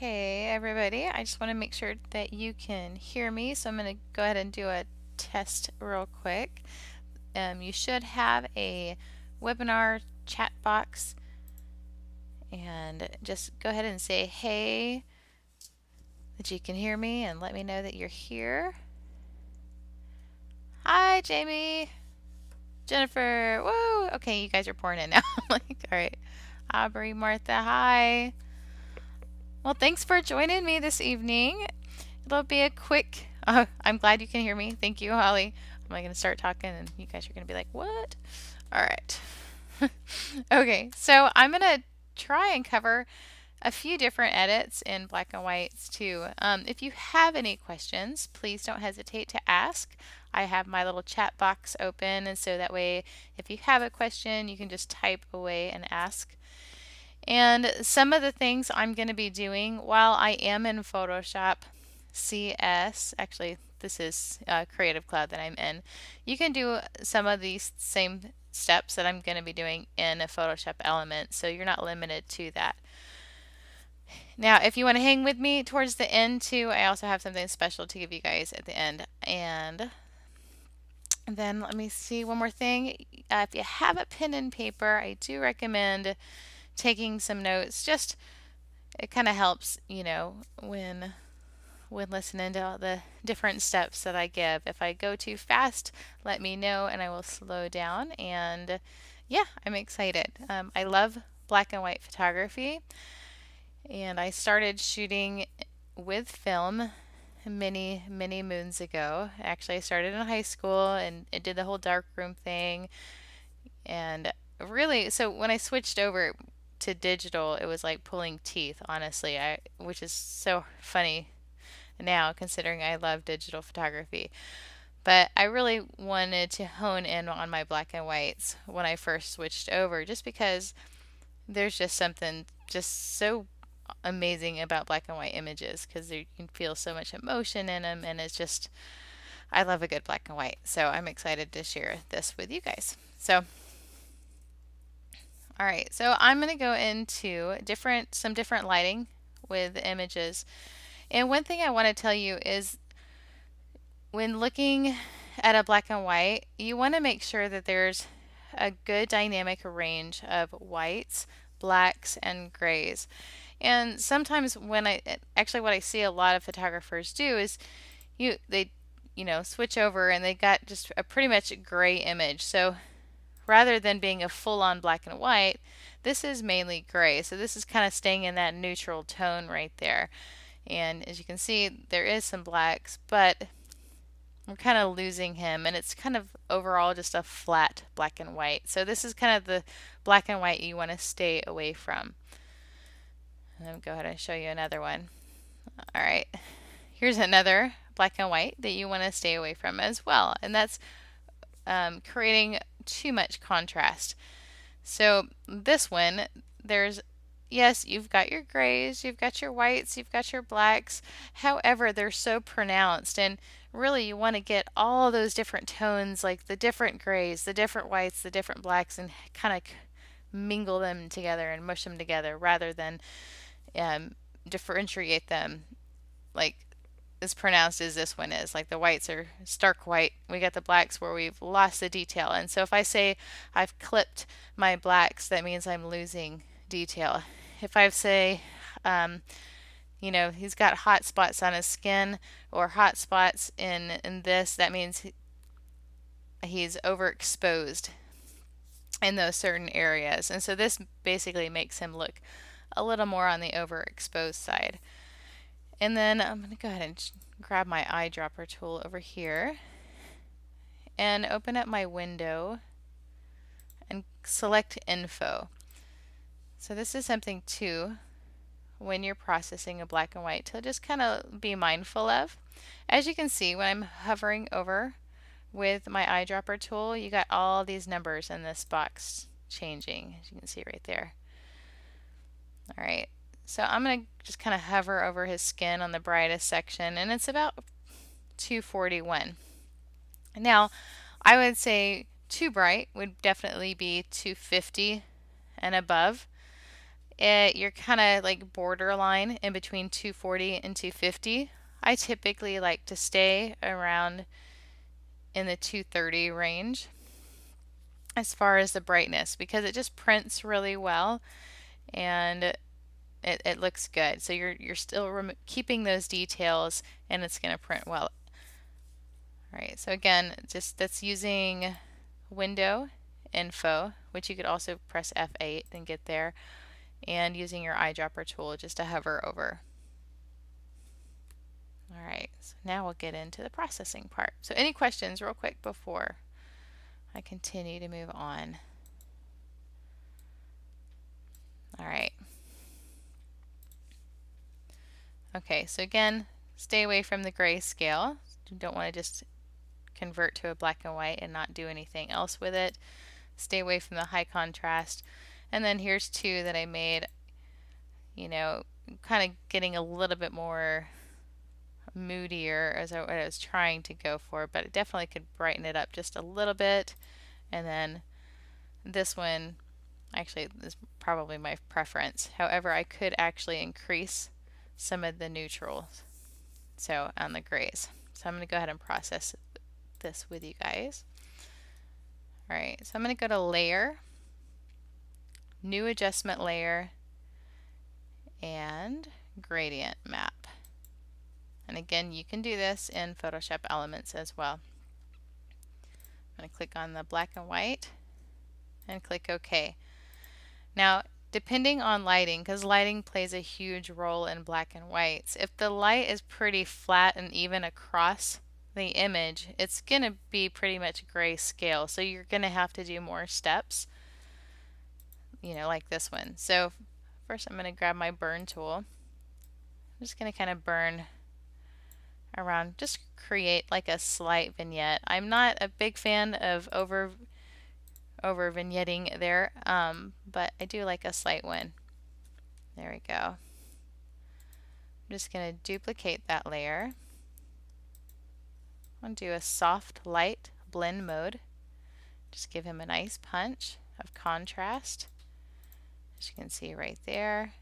Hey everybody, I just want to make sure that you can hear me, so I'm going to go ahead and do a test real quick. You should have a webinar chat box, and just go ahead and say hey, that you can hear me, and let me know that you're here. Hi Jamie, Jennifer, whoa, okay, you guys are pouring in now. Like, all right, Aubrey, Martha, hi. Well, thanks for joining me this evening. It'll be a quick, I'm glad you can hear me. Thank you, Holly. I'm going to start talking and you guys are going to be like, what? All right. Okay, so I'm going to try and cover a few different edits in black and whites too. If you have any questions, please don't hesitate to ask. I have my little chat box open, and so that way if you have a question, you can just type away and ask. And some of the things I'm going to be doing while I am in Photoshop CS, actually this is Creative Cloud that I'm in, you can do some of these same steps that I'm going to be doing in a Photoshop element, so you're not limited to that. Now, if you want to hang with me towards the end too, I also have something special to give you guys at the end. And then let me see one more thing. If you have a pen and paper, I do recommend taking some notes. Just it kind of helps, you know, when listening to all the different steps that I give. If I go too fast, let me know and I will slow down. And yeah, I'm excited. I love black and white photography, and I started shooting with film many moons ago. Actually, I started in high school and it did the whole darkroom thing. And really, so when I switched over to digital, it was like pulling teeth, honestly, which is so funny now considering I love digital photography. But I really wanted to hone in on my black and whites when I first switched over, just because there's just something just so amazing about black and white images, because you can feel so much emotion in them, and it's just, I love a good black and white. So I'm excited to share this with you guys. So all right, so I'm going to go into some different lighting with images. And one thing I want to tell you is when looking at a black and white, you want to make sure that there's a good dynamic range of whites, blacks, and grays. And sometimes what I see a lot of photographers do is they switch over and they got just a pretty much gray image. So rather than being a full-on black and white, this is mainly gray. So this is kind of staying in that neutral tone right there. And as you can see, there is some blacks, but we're kind of losing him, and it's kind of overall just a flat black and white. So this is kind of the black and white you want to stay away from. And let me go ahead and show you another one. All right, here's another black and white that you want to stay away from as well, and that's creating too much contrast. So this one, yes, you've got your grays, you've got your whites, you've got your blacks. However, they're so pronounced, and really you want to get all those different tones, like the different grays, the different whites, the different blacks, and kind of mingle them together and mush them together rather than differentiate them like as pronounced as this one is. Like the whites are stark white. We got the blacks where we've lost the detail. And so if I say I've clipped my blacks, that means I'm losing detail. If I say, he's got hot spots on his skin or hot spots in this, that means he's overexposed in those certain areas. And so this basically makes him look a little more on the overexposed side. And then I'm going to go ahead and grab my eyedropper tool over here and open up my window and select info. So this is something too, when you're processing a black and white, to just kind of be mindful of. As you can see, when I'm hovering over with my eyedropper tool, you got all these numbers in this box changing, as you can see right there. All right. So I'm going to just kind of hover over his skin on the brightest section, and it's about 241. Now, I would say too bright would definitely be 250 and above. you're kind of like borderline in between 240 and 250. I typically like to stay around in the 230 range as far as the brightness because it just prints really well and it looks good. So you're still keeping those details and it's going to print well. All right, so again, just that's using window info, which you could also press F8 and get there, and using your eyedropper tool just to hover over. All right, so now we'll get into the processing part. So any questions real quick before I continue to move on? All right. Okay, so again, stay away from the grayscale. You don't want to just convert to a black and white and not do anything else with it. Stay away from the high contrast. And then here's two that I made, you know, kind of getting a little bit more moodier as what I was trying to go for, but it definitely could brighten it up just a little bit. And then this one actually is probably my preference. However, I could actually increase some of the neutrals, so on the grays. So I'm going to go ahead and process this with you guys. All right, so I'm going to go to Layer, New Adjustment Layer, and Gradient Map. And again, you can do this in Photoshop Elements as well. I'm going to click on the black and white and click OK. Now, depending on lighting, because lighting plays a huge role in black and whites, if the light is pretty flat and even across the image, it's going to be pretty much grayscale. So you're going to have to do more steps, you know, like this one. So first I'm going to grab my burn tool. I'm just going to kind of burn around, just create like a slight vignette. I'm not a big fan of over vignetting there, but I do like a slight one. There we go. I'm just going to duplicate that layer. I'm going to do a soft light blend mode. Just give him a nice punch of contrast. As you can see right there.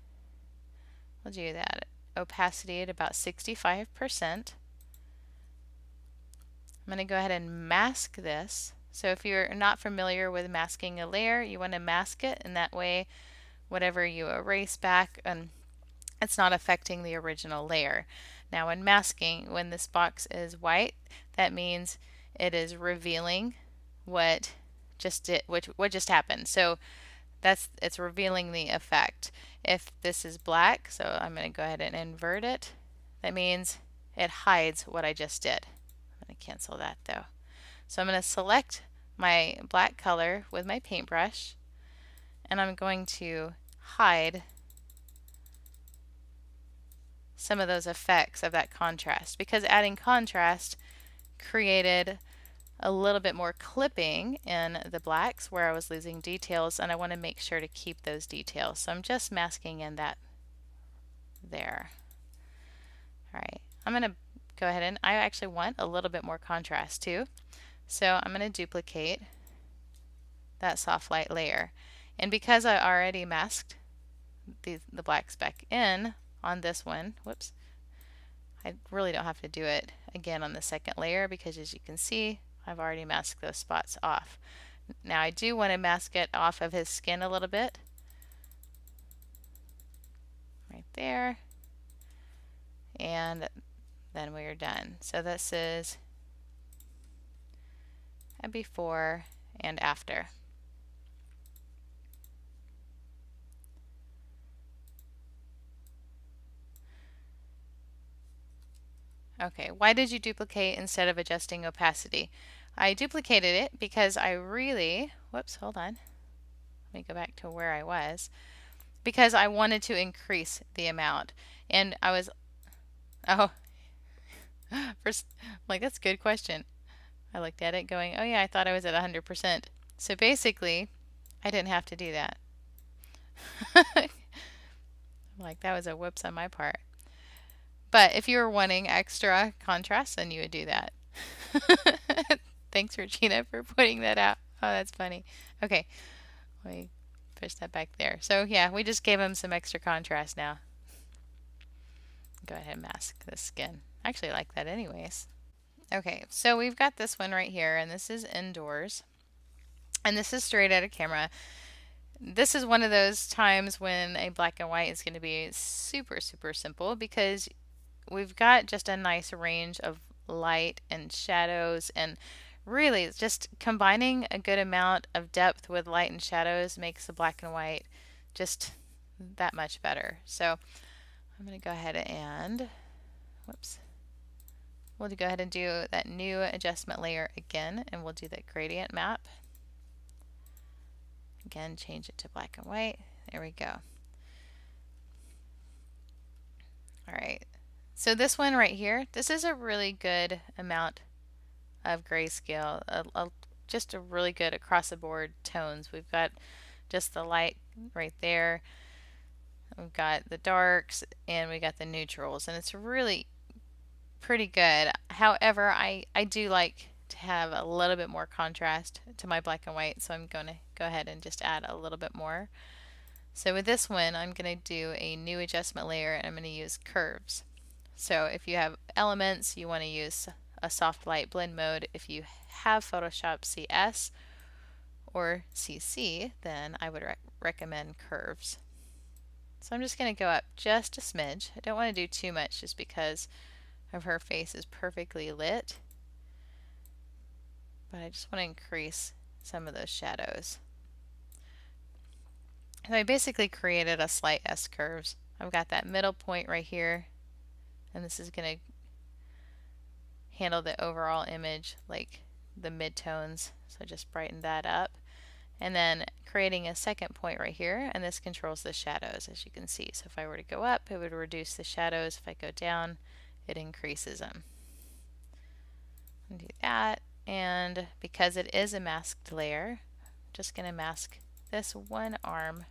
We'll do that opacity at about 65%. I'm going to go ahead and mask this. So if you're not familiar with masking a layer, you want to mask it, and that way whatever you erase back, it's not affecting the original layer. Now when masking, when this box is white, that means it is revealing what just happened. So it's revealing the effect. If this is black, so I'm going to go ahead and invert it, that means it hides what I just did. I'm going to cancel that though. So I'm going to select my black color with my paintbrush, and I'm going to hide some of those effects of that contrast, because adding contrast created a little bit more clipping in the blacks where I was losing details, and I want to make sure to keep those details. So I'm just masking in that there. All right, I'm going to go ahead and I actually want a little bit more contrast too. So I'm going to duplicate that soft light layer. And because I already masked the black speck in on this one, whoops, I really don't have to do it again on the second layer because as you can see, I've already masked those spots off. Now I do want to mask it off of his skin a little bit. Right there. And then we are done. So this is a before and after. Okay, why did you duplicate instead of adjusting opacity? I duplicated it because I really, whoops, hold on. Let me go back to where I was. Because I wanted to increase the amount. And I was, first, I'm like, that's a good question. I looked at it going, oh yeah, I thought I was at 100%. So basically, I didn't have to do that. Like, that was a whoops on my part. But if you were wanting extra contrast, then you would do that. Thanks, Regina, for pointing that out. Oh, that's funny. Okay, let me Push that back there. So yeah, we just gave him some extra contrast now. Go ahead and mask the skin. I actually like that anyways. Okay, so we've got this one right here, and this is indoors. And this is straight out of camera. This is one of those times when a black and white is going to be super, super simple because we've got just a nice range of light and shadows, and really just combining a good amount of depth with light and shadows makes the black and white just that much better. So I'm going to go ahead and, whoops, we'll go ahead and do that new adjustment layer again, and we'll do that gradient map. Again, change it to black and white. There we go. All right. So this one right here, this is a really good amount of grayscale, just a really good across the board tones. We've got just the light right there. We've got the darks and we got the neutrals, and it's really pretty good. However, I do like to have a little bit more contrast to my black and white, so I'm going to go ahead and just add a little bit more. So with this one, I'm going to do a new adjustment layer, and I'm going to use curves. So if you have elements, you want to use a soft light blend mode. If you have Photoshop CS or CC, then I would recommend curves. So I'm just going to go up just a smidge. I don't want to do too much just because of her face is perfectly lit, but I just want to increase some of those shadows. So I basically created a slight S-curves. I've got that middle point right here, and this is going to handle the overall image, like the midtones, so just brighten that up. And then creating a second point right here, and this controls the shadows, as you can see. So if I were to go up, it would reduce the shadows. If I go down, it increases them. Do that, and because it is a masked layer, I'm just going to mask this one arm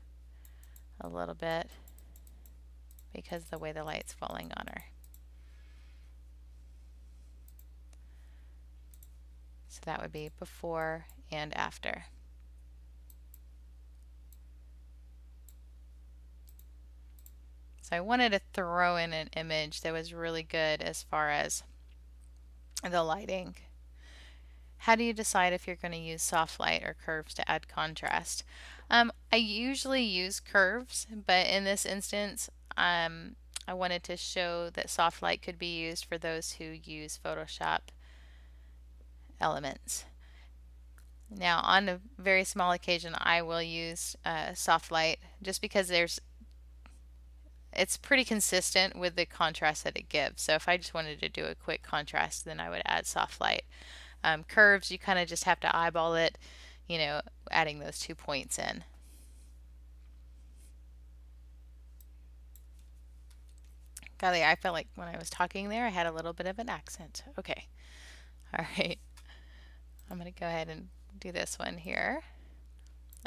a little bit because of the way the light's falling on her. So that would be before and after. So I wanted to throw in an image that was really good as far as the lighting. How do you decide if you're going to use soft light or curves to add contrast? I usually use curves, but in this instance, I wanted to show that soft light could be used for those who use Photoshop elements. Now, on a very small occasion, I will use soft light just because it's pretty consistent with the contrast that it gives. So if I just wanted to do a quick contrast, then I would add soft light. Curves, you kind of just have to eyeball it, you know, adding those 2 points in. Golly, I felt like when I was talking there, I had a little bit of an accent. Okay. All right. I'm going to go ahead and do this one here.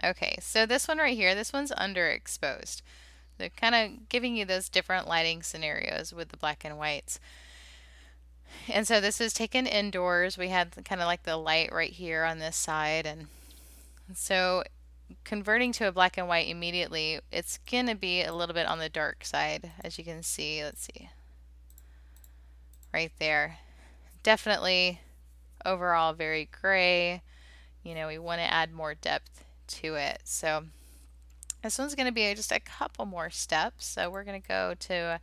Okay, so this one right here, this one's underexposed. They're kind of giving you those different lighting scenarios with the black and whites. And so this is taken indoors. We had kind of like the light right here on this side, and so converting to a black and white immediately, it's going to be a little bit on the dark side, as you can see. Let's see. Right there. Definitely overall very gray. You know, we want to add more depth to it. So this one's going to be just a couple more steps. So we're going to go to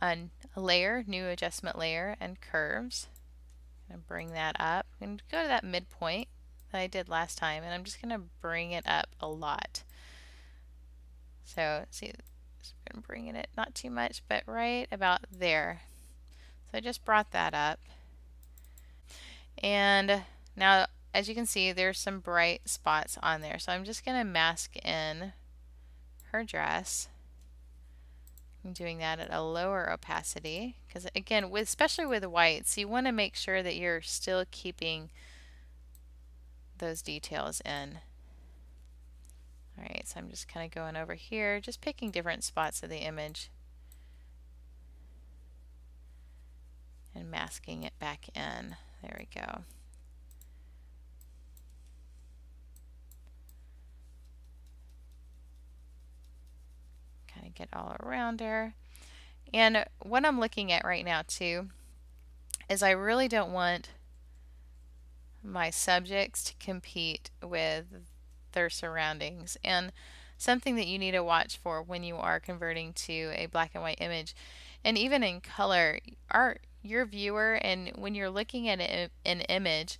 a layer, new adjustment layer, and curves. I'm going to bring that up. I'm going to go to that midpoint that I did last time, and I'm just going to bring it up a lot. So see, just going to bring it not too much, but right about there. So I just brought that up. And now, as you can see, there's some bright spots on there. So I'm just going to mask in her dress. I'm doing that at a lower opacity because, again, especially with whites, you want to make sure that you're still keeping those details in. All right, so I'm just kind of going over here, just picking different spots of the image and masking it back in. There we go. kind of get all around her. And what I'm looking at right now too is I really don't want my subjects to compete with their surroundings. And something that you need to watch for when you are converting to a black and white image, and even in color, your viewer, and when you're looking at an image,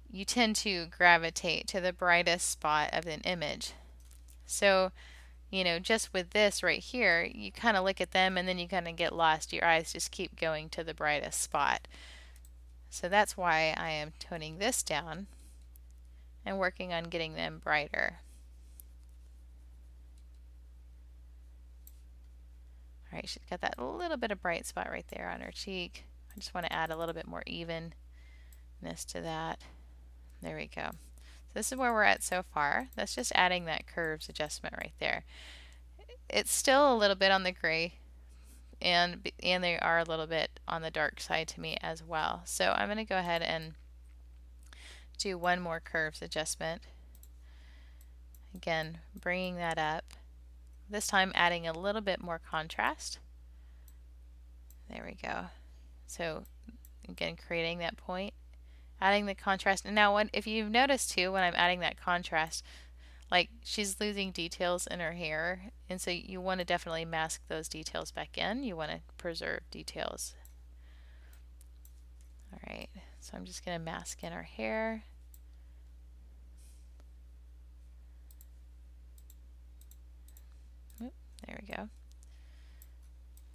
you tend to gravitate to the brightest spot of an image. So, just with this right here, you kind of look at them and then you kind of get lost. Your eyes just keep going to the brightest spot. So that's why I am toning this down and working on getting them brighter. All right, she's got that little bit of bright spot right there on her cheek. I just want to add a little bit more evenness to that. There we go. So this is where we're at so far. That's just adding that curves adjustment right there. It's still a little bit on the gray, and they are a little bit on the dark side to me as well. So I'm going to go ahead and do one more curves adjustment. Again, bringing that up. This time adding a little bit more contrast. There we go. So again, creating that point, adding the contrast. And now if you've noticed too, when I'm adding that contrast, like she's losing details in her hair, and so you want to definitely mask those details back in. You want to preserve details. All right, so I'm just going to mask in her hair. Oop, there we go.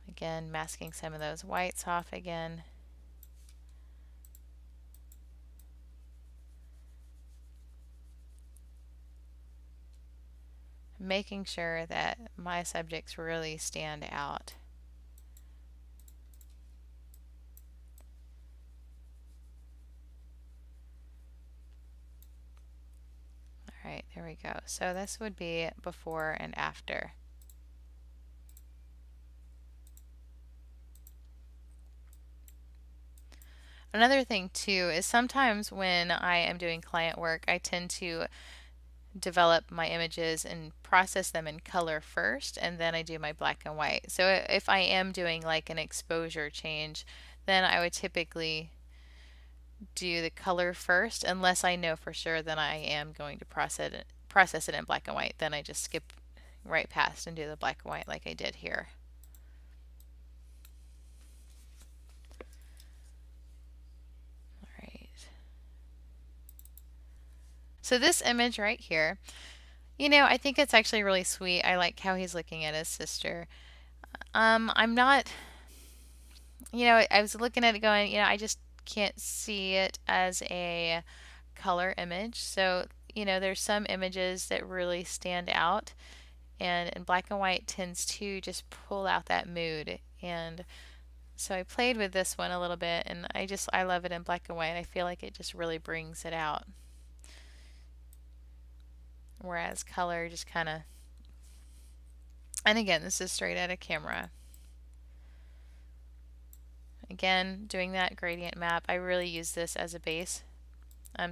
Again, masking some of those whites off again. Making sure that my subjects really stand out. All right, there we go. So this would be before and after. Another thing too is sometimes when I am doing client work, I tend to develop my images and process them in color first, and then I do my black and white. So if I am doing like an exposure change, then I would typically do the color first, unless I know for sure that I am going to process it in black and white. Then I just skip right past and do the black and white like I did here. All right. So this image right here, I think it's actually really sweet. I like how he's looking at his sister. I'm not, I was looking at it going, I just can't see it as a color image. So, there's some images that really stand out, and black and white tends to just pull out that mood. And so I played with this one a little bit, and I love it in black and white. I feel like it just really brings it out. Whereas color just kind of, and again, this is straight out of camera. Again, doing that gradient map, I really use this as a base.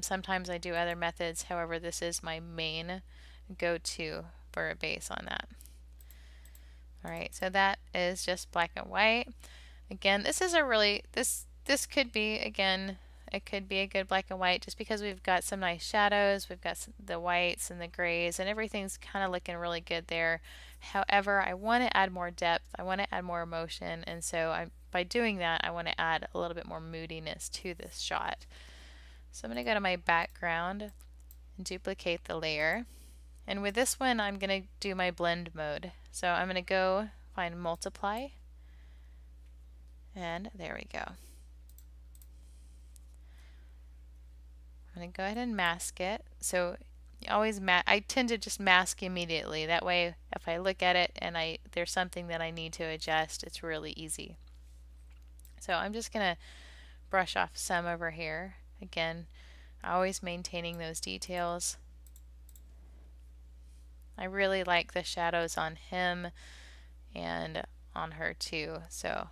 Sometimes I do other methods, however, this is my main go-to for a base on that. Alright, so that is just black and white. Again, this is a really, this could be, again, it could be a good black and white just because we've got some nice shadows, we've got the whites and the grays, and everything's kind of looking really good there. However, I want to add more depth, I want to add more emotion, and so by doing that, I want to add a little bit more moodiness to this shot. So I'm going to go to my background and duplicate the layer. And with this one, I'm going to do my blend mode. So I'm going to go find multiply, and there we go. I'm going to go ahead and mask it. So always I tend to just mask immediately. That way, if I look at it and there's something that I need to adjust, it's really easy. So I'm just going to brush off some over here. Again, always maintaining those details. I really like the shadows on him and on her too. So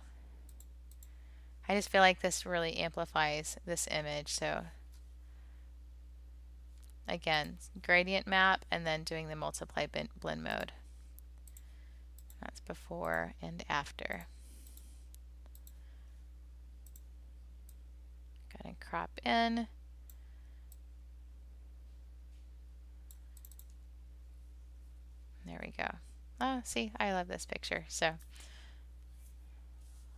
I just feel like this really amplifies this image. So again, gradient map and then doing the multiply blend mode. That's before and after. Go ahead and crop in. There we go. Oh, see, I love this picture. So,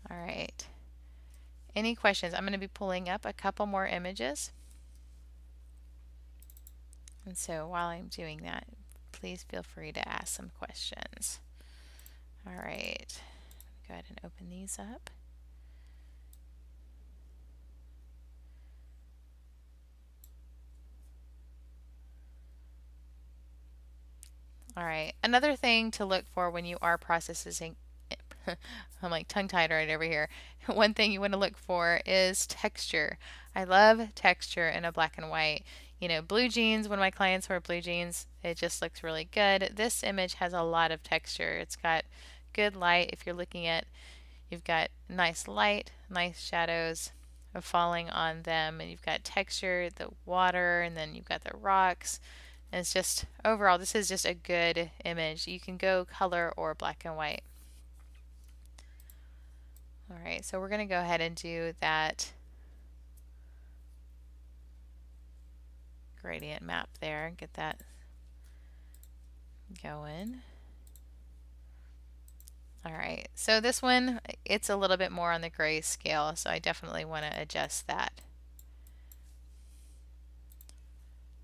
all right. Any questions? I'm going to be pulling up a couple more images. And so while I'm doing that, please feel free to ask some questions. All right. Go ahead and open these up. All right. Another thing to look for when you are processing, I'm like tongue-tied right over here. One thing you want to look for is texture. I love texture in a black and white. You know, blue jeans, when my clients wear blue jeans, it just looks really good. This image has a lot of texture. It's got good light. If you're looking at, you've got nice light, nice shadows of falling on them, and you've got texture, the water, and then you've got the rocks. And it's just, overall, this is just a good image. You can go color or black and white. All right, so we're going to go ahead and do that gradient map there and get that going. All right, so this one, it's a little bit more on the gray scale, so I definitely want to adjust that.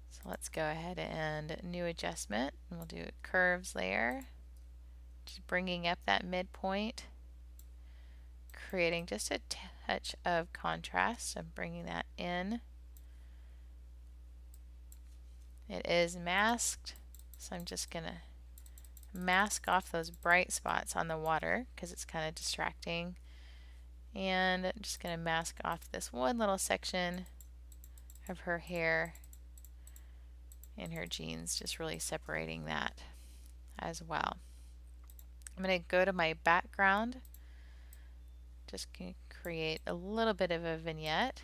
So let's go ahead and new adjustment, and we'll do a curves layer, just bringing up that midpoint, creating just a touch of contrast and bringing that in. It is masked, so I'm just going to mask off those bright spots on the water because it's kind of distracting. And I'm just going to mask off this one little section of her hair and her jeans, just really separating that as well. I'm going to go to my background, just going to create a little bit of a vignette.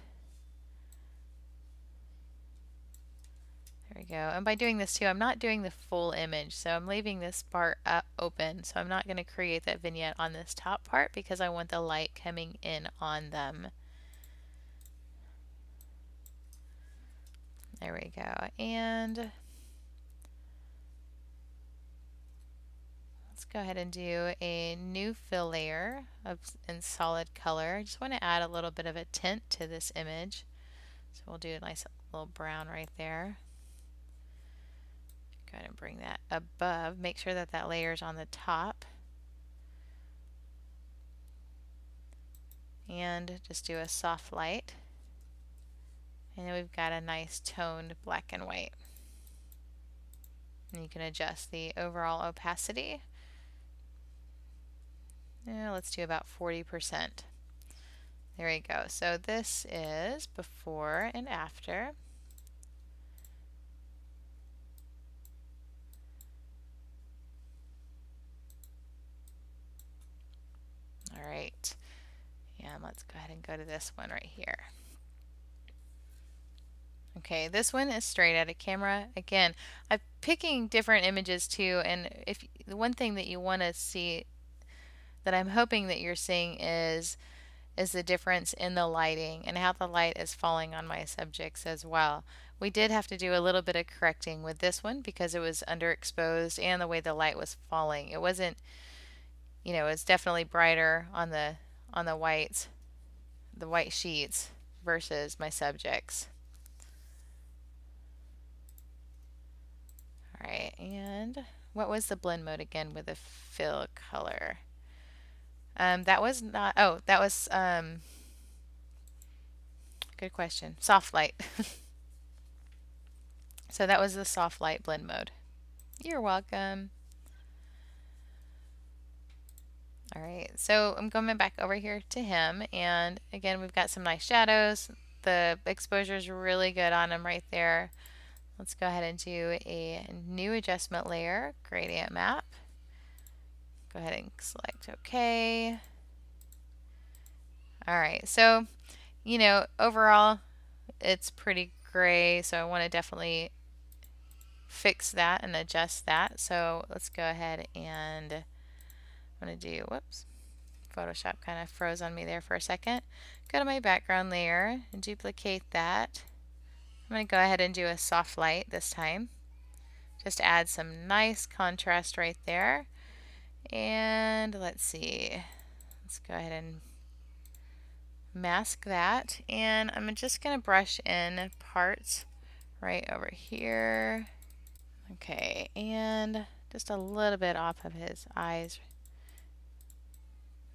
There we go. And by doing this too, I'm not doing the full image, so I'm leaving this part open. So I'm not going to create that vignette on this top part because I want the light coming in on them. There we go. And let's go ahead and do a new fill layer in solid color. I just want to add a little bit of a tint to this image. So we'll do a nice little brown right there. Go ahead and bring that above. Make sure that that layer is on the top. And just do a soft light. And then we've got a nice toned black and white. And you can adjust the overall opacity. Let's do about 40%. There we go. So this is before and after. All right. And let's go ahead and go to this one right here. Okay, this one is straight out of camera. Again, I'm picking different images too, and if the one thing that you want to see that I'm hoping that you're seeing is the difference in the lighting and how the light is falling on my subjects as well. We did have to do a little bit of correcting with this one because it was underexposed and the way the light was falling. It wasn't, you know, it's definitely brighter on the whites, the white sheets versus my subjects. All right, and what was the blend mode again with the fill color? That was not, oh, that was, good question. Soft light. So that was the soft light blend mode. You're welcome. All right, so I'm going back over here to him, and again, we've got some nice shadows. The exposure is really good on him right there. Let's go ahead and do a new adjustment layer, gradient map. Go ahead and select OK. All right, so, you know, overall, it's pretty gray, so I want to definitely fix that and adjust that. So let's go ahead and I'm going to do, whoops, Photoshop kind of froze on me there for a second. Go to my background layer and duplicate that. I'm going to go ahead and do a soft light this time. Just add some nice contrast right there. And let's see, let's go ahead and mask that. And I'm just going to brush in parts right over here. Okay, and just a little bit off of his eyes.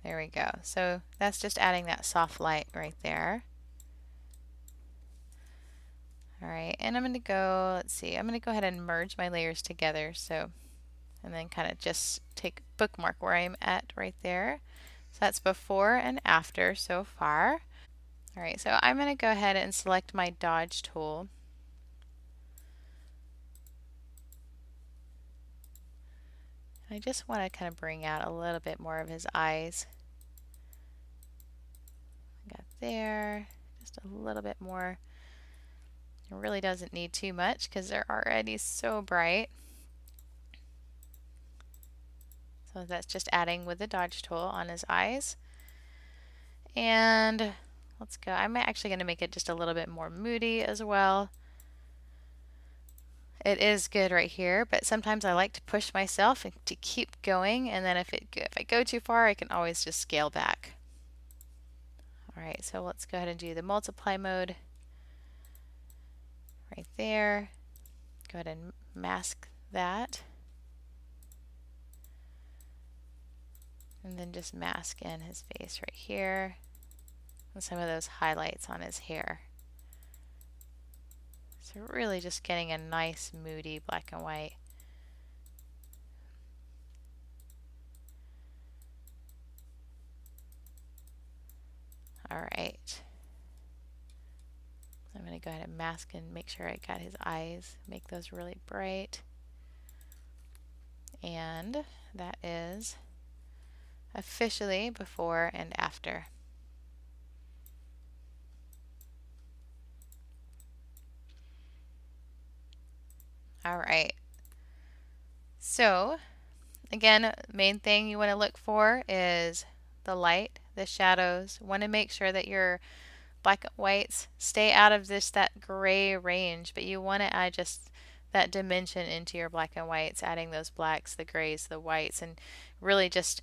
There we go. So that's just adding that soft light right there. All right, and I'm going to go, let's see, I'm going to go ahead and merge my layers together. So, and then kind of just take bookmark where I'm at right there. So that's before and after so far. All right, so I'm going to go ahead and select my dodge tool. I just want to kind of bring out a little bit more of his eyes. Got there, just a little bit more. It really doesn't need too much because they're already so bright. So that's just adding with the dodge tool on his eyes. And let's go. I'm actually going to make it just a little bit more moody as well. It is good right here, but sometimes I like to push myself to keep going, and then if I go too far, I can always just scale back. All right, so let's go ahead and do the multiply mode right there. Go ahead and mask that. And then just mask in his face right here. And some of those highlights on his hair. So really just getting a nice moody black and white. All right. I'm going to go ahead and mask and make sure I got his eyes, make those really bright. And that is officially before and after. All right. So again, main thing you want to look for is the light, the shadows. Want to make sure that your black and whites stay out of that gray range, but you want to add just that dimension into your black and whites, adding those blacks, the grays, the whites, and really just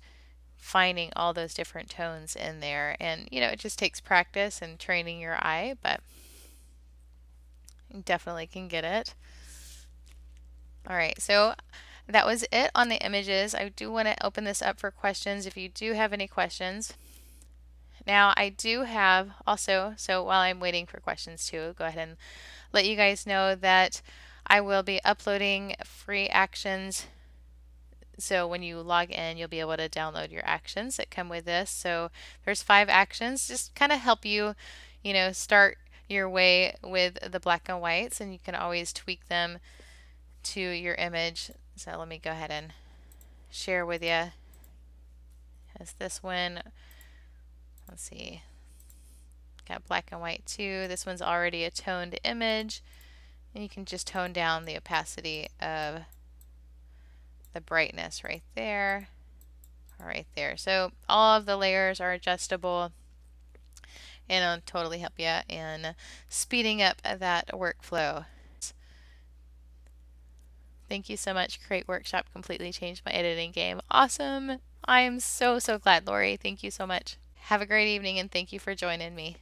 finding all those different tones in there. And you know, it just takes practice and training your eye, but you definitely can get it. All right, so that was it on the images. I do want to open this up for questions if you do have any questions. Now I do have also, so while I'm waiting for questions too, go ahead and let you guys know that I will be uploading free actions. So when you log in, you'll be able to download your actions that come with this. So there's 5 actions, just kind of help you, you know, start your way with the black and whites, and you can always tweak them to your image. So let me go ahead and share with you. As this one, let's see, got black and white too. This one's already a toned image, and you can just tone down the opacity of the brightness right there, right there. So all of the layers are adjustable, and it'll totally help you in speeding up that workflow. Thank you so much. Create Workshop completely changed my editing game. Awesome. I am so glad, Lori. Thank you so much. Have a great evening, and thank you for joining me.